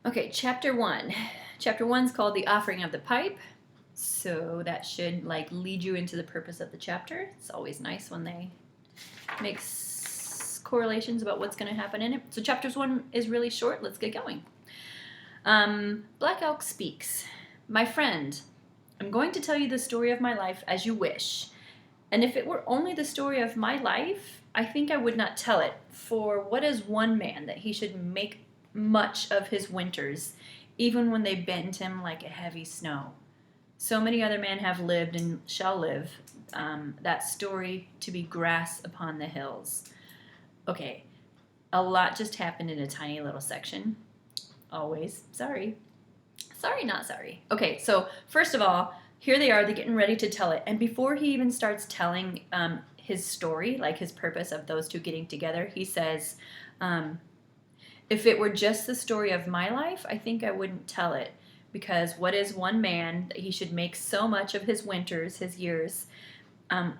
Okay, chapter 1. Chapter 1 is called The Offering of the Pipe. So that should lead you into the purpose of the chapter. It's always nice when they make correlations about what's going to happen in it. So chapter 1 is really short. Let's get going. Black Elk Speaks. My friend, I'm going to tell you the story of my life as you wish. And if it were only the story of my life, I think I would not tell it. For what is one man that he should make much of his winters, even when they bend him like a heavy snow? So many other men have lived and shall live, that story to be grass upon the hills. Okay, a lot just happened in a tiny little section. Always. Sorry, not sorry. Okay, so first of all, here they are, they're getting ready to tell it. And before he even starts telling his story, like his purpose of those two getting together, he says, if it were just the story of my life, I think I wouldn't tell it. Because what is one man that he should make so much of his winters, his years,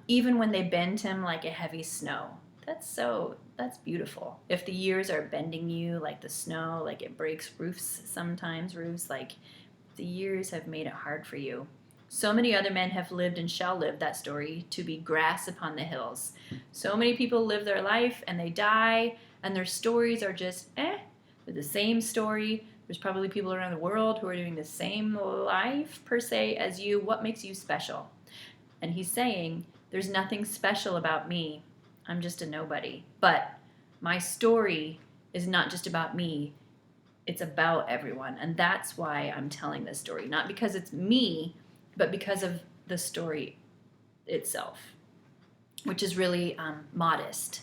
even when they bend him like a heavy snow? That's beautiful. If the years are bending you like the snow, like it breaks roofs sometimes, like the years have made it hard for you. So many other men have lived and shall live, that story to be grass upon the hills. So many people live their life and they die, and their stories are just They're the same story. There's probably people around the world who are doing the same life, per se, as you. What makes you special? And he's saying, there's nothing special about me. I'm just a nobody. But my story is not just about me. It's about everyone. And that's why I'm telling this story. Not because it's me, but because of the story itself, which is really modest.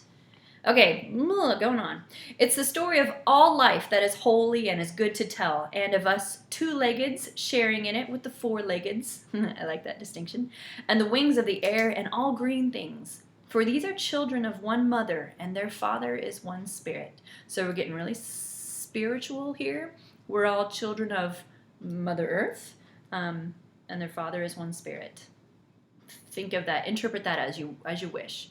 Okay, going on. It's the story of all life that is holy and is good to tell, and of us two-leggeds sharing in it with the four-leggeds. I like that distinction. And the wings of the air and all green things. For these are children of one mother, and their father is one spirit. So we're getting really spiritual here. We're all children of Mother Earth, and their father is one spirit. Think of that. Interpret that as you wish.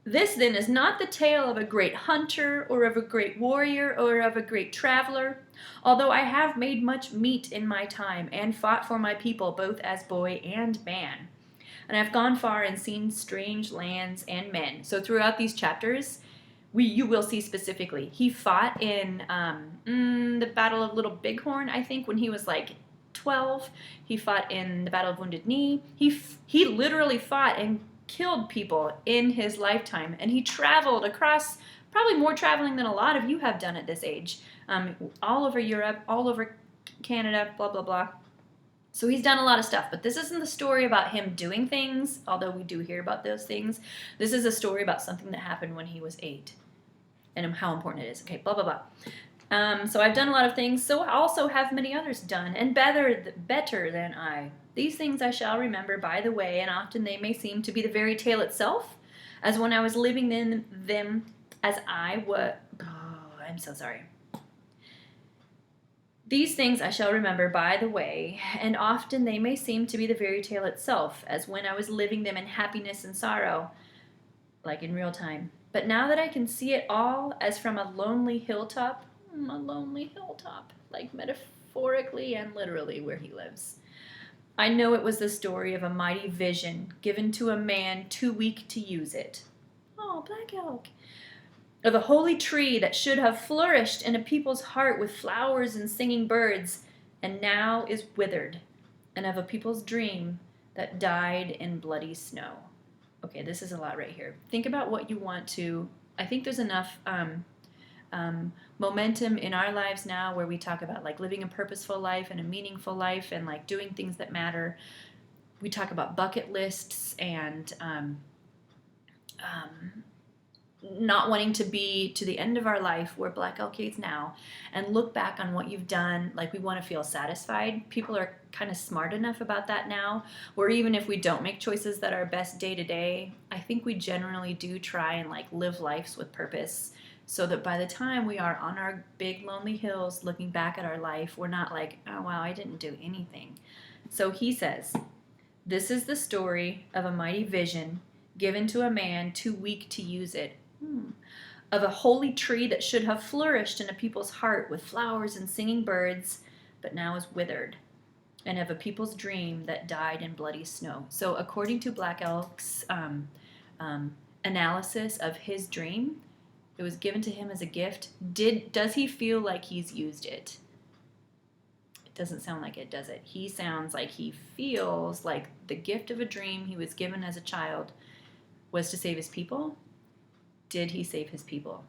This, then, is not the tale of a great hunter, or of a great warrior, or of a great traveler, although I have made much meat in my time, and fought for my people, both as boy and man. And I have gone far and seen strange lands and men. So throughout these chapters, you will see specifically, he fought in the Battle of Little Bighorn, I think, when he was 12. He fought in the Battle of Wounded Knee. He literally fought and killed people in his lifetime, and he traveled across, probably more traveling than a lot of you have done at this age, all over Europe, all over Canada, blah, blah, blah. So he's done a lot of stuff, but this isn't the story about him doing things, although we do hear about those things. This is a story about something that happened when he was 8 and how important it is. Okay, blah, blah, blah. So I've done a lot of things, so also have many others done, and better than I. These things I shall remember by the way, and often they may seem to be the very tale itself, as when I was living in them as I was... Oh, I'm so sorry. These things I shall remember by the way, and often they may seem to be the very tale itself, as when I was living them in happiness and sorrow, like in real time. But now that I can see it all as from a lonely hilltop, like metaphorically and literally where he lives, I know it was the story of a mighty vision given to a man too weak to use it. Oh, Black Elk. Of a holy tree that should have flourished in a people's heart with flowers and singing birds, and now is withered, and of a people's dream that died in bloody snow. Okay, this is a lot right here. Think about what you want to... I think there's enough momentum in our lives now where we talk about living a purposeful life and a meaningful life and doing things that matter. We talk about bucket lists and not wanting to be to the end of our life where Black Elk is now and look back on what you've done. We want to feel satisfied. People are kind of smart enough about that now, where even if we don't make choices that are best day to day, I think we generally do try and live lives with purpose, so that by the time we are on our big lonely hills looking back at our life, we're not oh wow, I didn't do anything. So he says, this is the story of a mighty vision given to a man too weak to use it. of a holy tree that should have flourished in a people's heart with flowers and singing birds, but now is withered, and of a people's dream that died in bloody snow. So according to Black Elk's analysis of his dream, it was given to him as a gift. Does he feel like he's used it? It doesn't sound like it, does it? He sounds like he feels like the gift of a dream he was given as a child was to save his people. Did he save his people?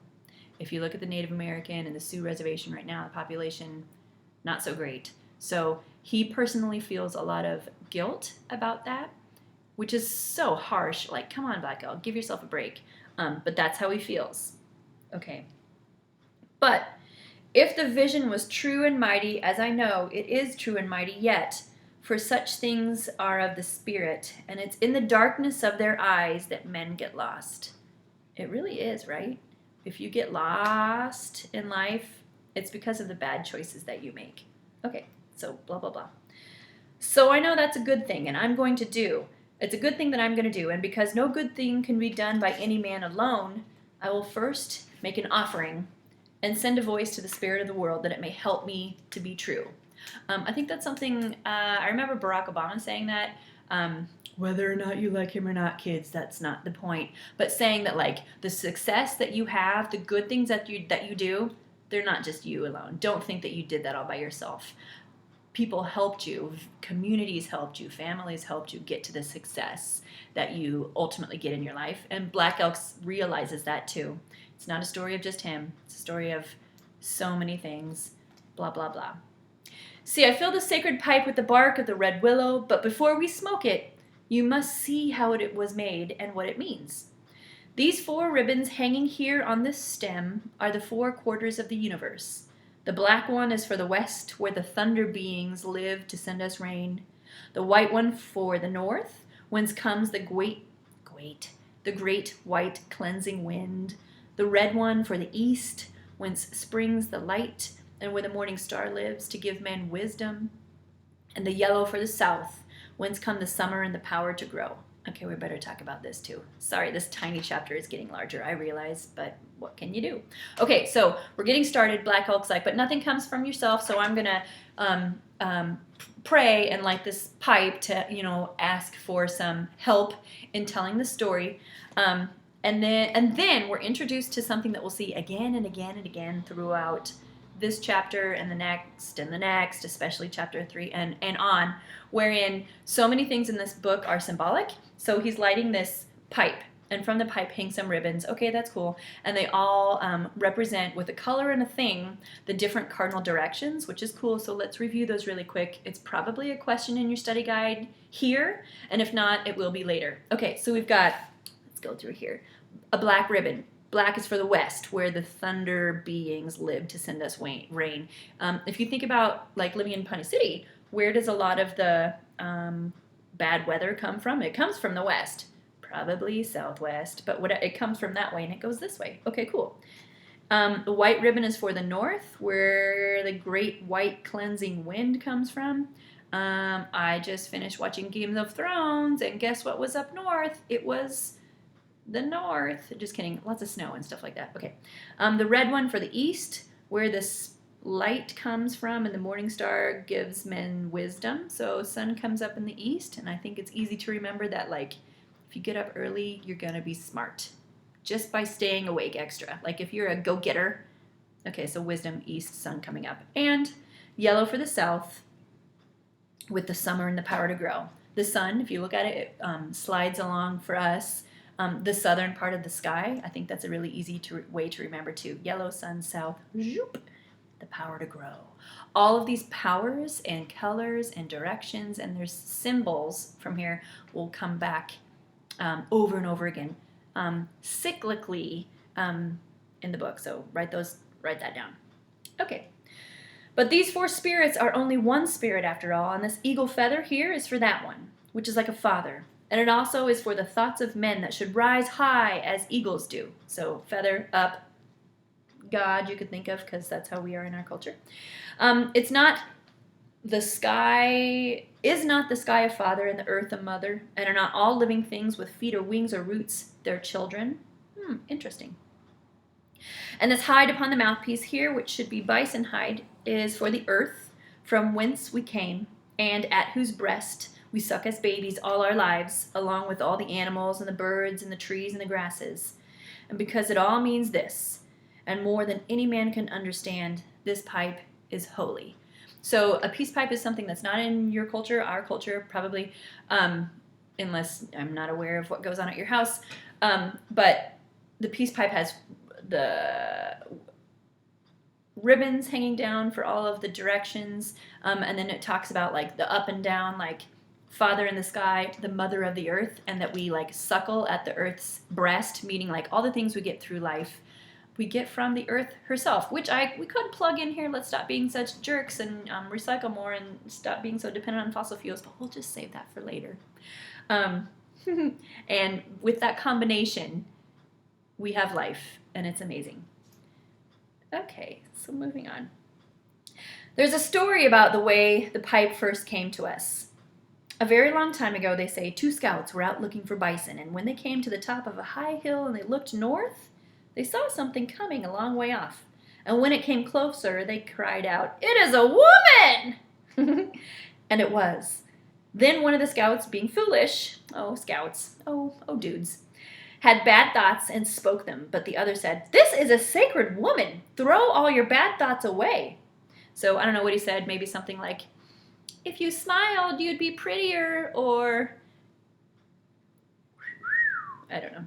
If you look at the Native American and the Sioux Reservation right now, the population, not so great. So he personally feels a lot of guilt about that, which is so harsh. Like, come on, Black Elk, give yourself a break. But that's how he feels. Okay. But if the vision was true and mighty, as I know it is true and mighty yet, for such things are of the Spirit, and it's in the darkness of their eyes that men get lost. It really is, right? If you get lost in life, it's because of the bad choices that you make. Okay, so blah, blah, blah. So I know that's a good thing, and I'm going to do. It's a good thing that I'm going to do, and because no good thing can be done by any man alone, I will first make an offering and send a voice to the spirit of the world that it may help me to be true. I think that's something, I remember Barack Obama saying that, whether or not you like him or not, kids, that's not the point. But saying that, like, the success that you have, the good things that you do, they're not just you alone. Don't think that you did that all by yourself. People helped you, communities helped you, families helped you get to the success that you ultimately get in your life. And Black Elk realizes that too. It's not a story of just him. It's a story of so many things. Blah, blah, blah. See, I fill the sacred pipe with the bark of the red willow, but before we smoke it, you must see how it was made and what it means. These 4 ribbons hanging here on this stem are the 4 quarters of the universe. The black one is for the west, where the thunder beings live to send us rain. The white one for the north, whence comes the great white cleansing wind. The red one for the east, whence springs the light, and where the morning star lives to give men wisdom. And the yellow for the south, whence come the summer and the power to grow. Okay, we better talk about this too. Sorry, this tiny chapter is getting larger, I realize, but what can you do? Okay, so we're getting started. Black Elk's like, but nothing comes from yourself, so I'm going to pray and light this pipe to, ask for some help in telling the story. And then we're introduced to something that we'll see again and again and again throughout this chapter and the next, especially chapter 3 and on, wherein so many things in this book are symbolic. So he's lighting this pipe, and from the pipe hang some ribbons. Okay, that's cool. And they all represent, with a color and a thing, the different cardinal directions, which is cool. So let's review those really quick. It's probably a question in your study guide here, and if not, it will be later. Okay, so we've got, let's go through here, a black ribbon. Black is for the west, where the thunder beings live to send us rain. If you think about, like, living in Punta City, where does a lot of the bad weather come from? It comes from the west, probably southwest, but it comes from that way, and it goes this way. Okay, cool. The white ribbon is for the north, where the great white cleansing wind comes from. I just finished watching Game of Thrones, and guess what was up north? It was the north. Just kidding. Lots of snow and stuff like that. Okay. The red one for the east, where this light comes from, and the morning star gives men wisdom. So sun comes up in the east, and I think it's easy to remember that, like, if you get up early, you're going to be smart just by staying awake extra. Like, if you're a go-getter. Okay, so wisdom, east, sun coming up. And yellow for the south, with the summer and the power to grow. The sun, if you look at it, it slides along for us. The southern part of the sky, I think that's a really easy way to remember too. Yellow, sun, south, zoop, the power to grow. All of these powers and colors and directions and their symbols from here will come back over and over again, cyclically in the book. So write that down. Okay. But these 4 spirits are only one spirit after all, and this eagle feather here is for that one, which is like a father. And it also is for the thoughts of men that should rise high as eagles do. So feather up, God you could think of, because that's how we are in our culture. It's not the sky, is not the sky a father and the earth a mother, and are not all living things with feet or wings or roots their children? Interesting. And this hide upon the mouthpiece here, which should be bison hide, is for the earth from whence we came, and at whose breast we suck as babies all our lives, along with all the animals and the birds and the trees and the grasses. And because it all means this, and more than any man can understand, this pipe is holy. So a peace pipe is something that's not in your culture, our culture probably, unless I'm not aware of what goes on at your house. But the peace pipe has the ribbons hanging down for all of the directions, and then it talks about like the up and down, like Father in the sky, the mother of the earth, and that we like suckle at the earth's breast, meaning like all the things we get through life we get from the earth herself, which we could plug in here. Let's stop being such jerks and recycle more and stop being so dependent on fossil fuels, but we'll just save that for later. And with that combination, we have life, and it's amazing. Okay, so moving on. There's a story about the way the pipe first came to us. A very long time ago, they say, 2 scouts were out looking for bison, and when they came to the top of a high hill and they looked north, they saw something coming a long way off. And when it came closer, they cried out, "It is a woman!" And it was. Then one of the scouts, being foolish, scouts, dudes, had bad thoughts and spoke them. But the other said, "This is a sacred woman. Throw all your bad thoughts away." So I don't know what he said. Maybe something like, "If you smiled, you'd be prettier," or I don't know.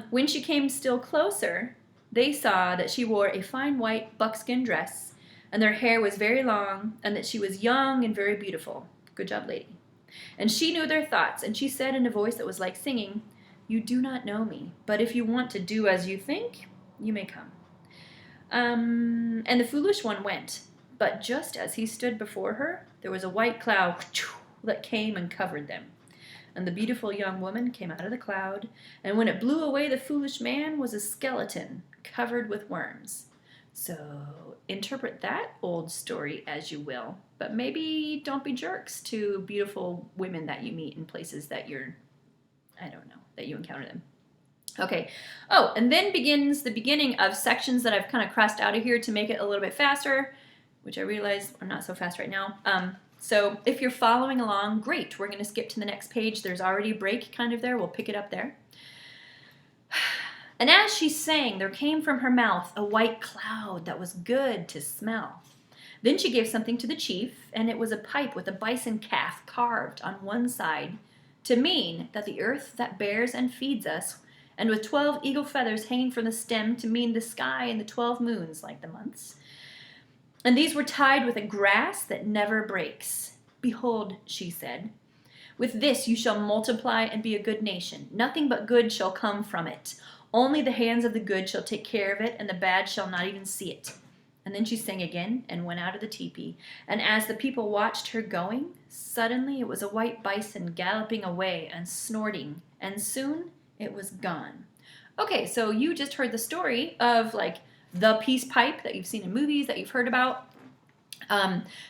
When she came still closer, they saw that she wore a fine white buckskin dress, and their hair was very long, and that she was young and very beautiful. Good job, lady. And she knew their thoughts, and she said in a voice that was like singing, "You do not know me, but if you want to do as you think, you may come." And the foolish one went, but just as he stood before her, there was a white cloud that came and covered them. And the beautiful young woman came out of the cloud, and when it blew away the foolish man was a skeleton covered with worms. So interpret that old story as you will, but maybe don't be jerks to beautiful women that you meet in places that that you encounter them. Okay. Oh, and then begins the beginning of sections that I've kind of crossed out of here to make it a little bit faster, which I realize I'm not so fast right now. So if you're following along, great. We're going to skip to the next page. There's already a break kind of there. We'll pick it up there. And as she sang, there came from her mouth a white cloud that was good to smell. Then she gave something to the chief, and it was a pipe with a bison calf carved on one side to mean that the earth that bears and feeds us, and with 12 eagle feathers hanging from the stem to mean the sky and the 12 moons like the months. And these were tied with a grass that never breaks. "Behold," she said, "with this you shall multiply and be a good nation. Nothing but good shall come from it. Only the hands of the good shall take care of it, and the bad shall not even see it." And then she sang again and went out of the teepee. And as the people watched her going, suddenly it was a white bison galloping away and snorting, and soon it was gone. Okay, so you just heard the story of like the peace pipe that you've seen in movies, that you've heard about.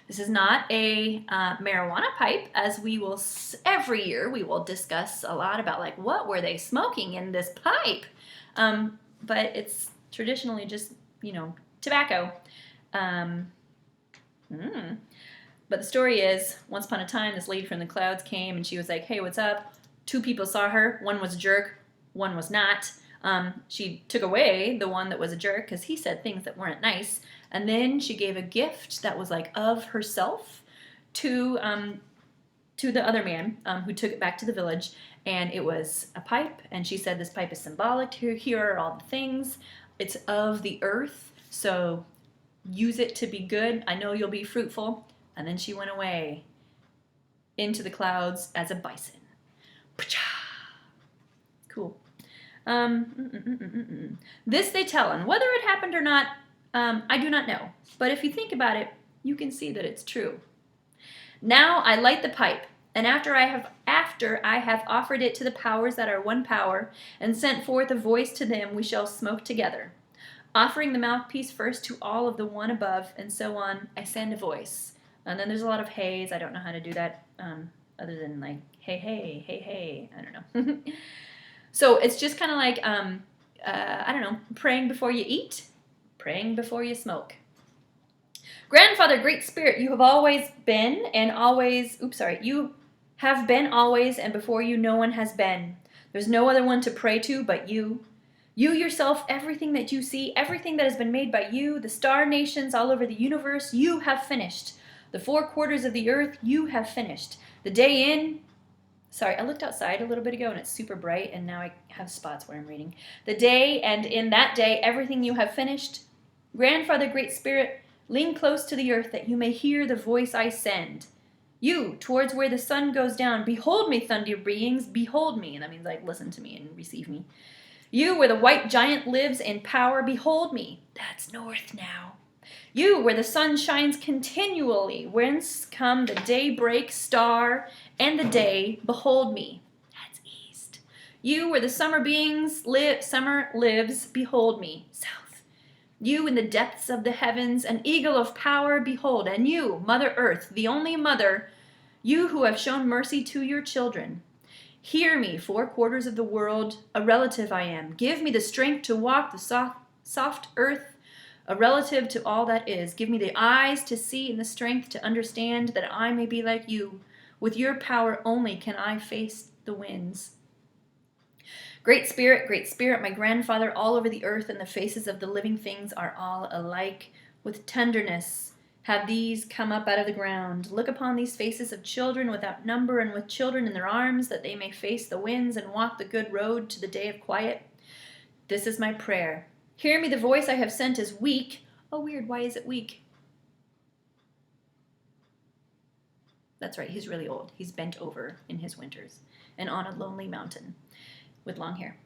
This is not a marijuana pipe, as we will every year we will discuss a lot about like what were they smoking in this pipe, but it's traditionally just tobacco. But the story is, once upon a time, this lady from the clouds came and she was like, "Hey, what's up?" 2 people saw her. One was a jerk, one was not. She took away the one that was a jerk because he said things that weren't nice. And then she gave a gift that was like of herself to the other man who took it back to the village. And it was a pipe. And she said, "This pipe is symbolic. Here are all the things. It's of the earth. So use it to be good. I know you'll be fruitful." And then she went away into the clouds as a bison. Cool. This they tell, and whether it happened or not, I do not know. But if you think about it, you can see that it's true. "Now I light the pipe, and after I have offered it to the powers that are one power, and sent forth a voice to them, we shall smoke together. Offering the mouthpiece first to all of the one above, and so on, I send a voice." And then there's a lot of hays. I don't know how to do that other than like, hey, hey, hey, hey. I don't know. So it's just kind of like I don't know, praying before you eat, praying before you smoke. Grandfather, Great Spirit, you have always been and always, you have been always, and before you no one has been. There's no other one to pray to but you. You yourself, everything that you see, everything that has been made by you, the star nations all over the universe, you have finished. The 4 quarters of the earth, you have finished. The day in, I looked outside a little bit ago and it's super bright and now I have spots where I'm reading. The day and in that day, everything you have finished. Grandfather, Great Spirit, lean close to the earth that you may hear the voice I send. You, towards where the sun goes down, behold me, thunder beings, behold me. And that means like listen to me and receive me. You, where the white giant lives in power, behold me. That's north now. You, where the sun shines continually, whence come the daybreak star and the day, behold me. That's east. You, where the summer summer lives, behold me. South. You, in the depths of the heavens, an eagle of power, behold. And you, Mother Earth, the only mother, you who have shown mercy to your children. Hear me, 4 quarters of the world, a relative I am. Give me the strength to walk the soft earth, a relative to all that is. Give me the eyes to see and the strength to understand that I may be like you. With your power only can I face the winds. Great Spirit, my grandfather, all over the earth and the faces of the living things are all alike. With tenderness have these come up out of the ground. Look upon these faces of children without number and with children in their arms, that they may face the winds and walk the good road to the day of quiet. This is my prayer. Hear me, the voice I have sent is weak. Oh, weird, why is it weak? That's right, he's really old. He's bent over in his winters and on a lonely mountain with long hair.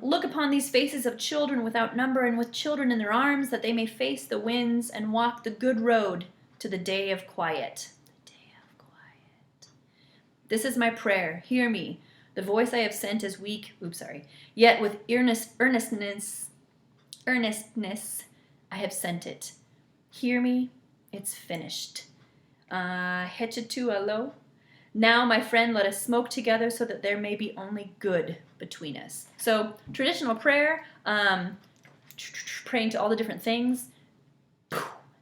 Look upon these faces of children without number and with children in their arms, that they may face the winds and walk the good road to the day of quiet. The day of quiet. This is my prayer. Hear me. The voice I have sent is weak. Yet with earnestness, I have sent it. Hear me. It's finished. Hechetu alo. Now, my friend, let us smoke together so that there may be only good between us. So, traditional prayer, praying to all the different things.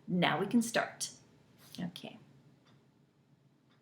Now we can start. Okay.